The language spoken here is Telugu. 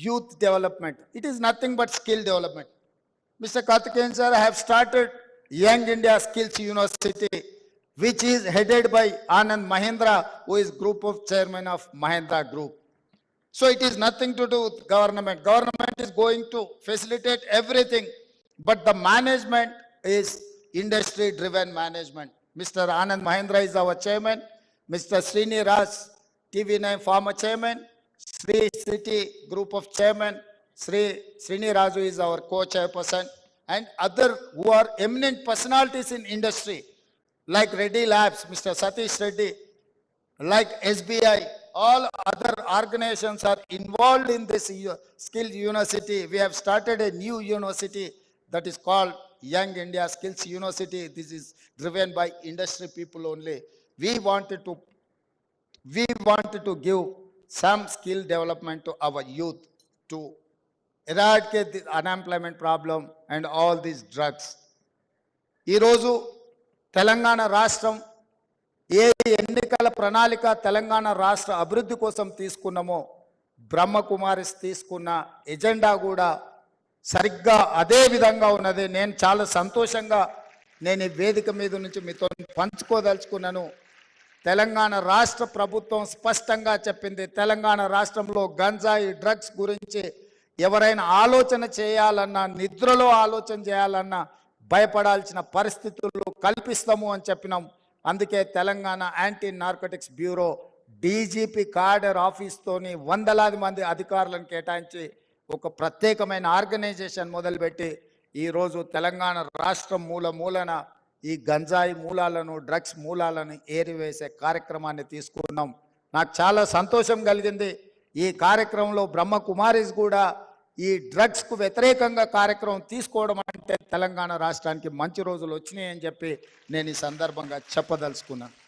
youth development. It is nothing but skill development. Mr. Karthikeyan sir, I have started Young India Skills University, which is headed by Anand Mahindra, who is group of chairman of Mahindra Group. So it is nothing to do with government. Government is going to facilitate everything, but the management is industry-driven management. Mr. Anand Mahindra is our chairman. Mr. Srini Raj, TV9 former chairman. Sri City group of chairman. Srini Raju is our co-chairperson. And other who are eminent personalities in industry, like Reddy Labs, Mr. Satish Reddy, like SBI, all other organizations are involved in this Skills University. We have started a new university that is called Young India Skills University. This is driven by industry people only. We wanted to give some skill development to our youth to eradicate the unemployment problem and all these drugs. ఈ రోజు తెలంగాణ రాష్ట్రం ఏ ఎన్నికల ప్రణాళిక తెలంగాణ రాష్ట్ర అభివృద్ధి కోసం తీసుకున్నామో బ్రహ్మకుమారిస్ తీసుకున్న ఎజెండా కూడా సరిగ్గా అదే విధంగా ఉన్నది. నేను చాలా సంతోషంగా నేను ఈ వేదిక మీద నుంచి మీతో పంచుకోదలుచుకున్నాను. తెలంగాణ రాష్ట్ర ప్రభుత్వం స్పష్టంగా చెప్పింది, తెలంగాణ రాష్ట్రంలో గంజాయి డ్రగ్స్ గురించి ఎవరైనా ఆలోచన చేయాలన్నా, నిద్రలో ఆలోచన చేయాలన్నా భయపడాల్సిన పరిస్థితులు కల్పిస్తాము అని చెప్పినాం. అందుకే Telangana anti narcotics bureau DGP కార్డర్ ఆఫీస్తోని వందలాది మంది అధికారులను కేటాయించి ఒక ప్రత్యేకమైన ఆర్గనైజేషన్ మొదలుపెట్టి ఈరోజు తెలంగాణ రాష్ట్రం మూలన ఈ గంజాయి మూలాలను, డ్రగ్స్ మూలాలను ఏరివేసే కార్యక్రమాన్ని తీసుకున్నాం. నాకు చాలా సంతోషం కలిగింది. ఈ కార్యక్రమంలో బ్రహ్మకుమారిస్ కూడా ఈ డ్రగ్స్కు వ్యతిరేకంగా కార్యక్రమం తీసుకోవడం అంటే తెలంగాణ రాష్ట్రానికి మంచి రోజులు వచ్చినాయి అని చెప్పి నేను ఈ సందర్భంగా చెప్పదలుచుకున్నాను.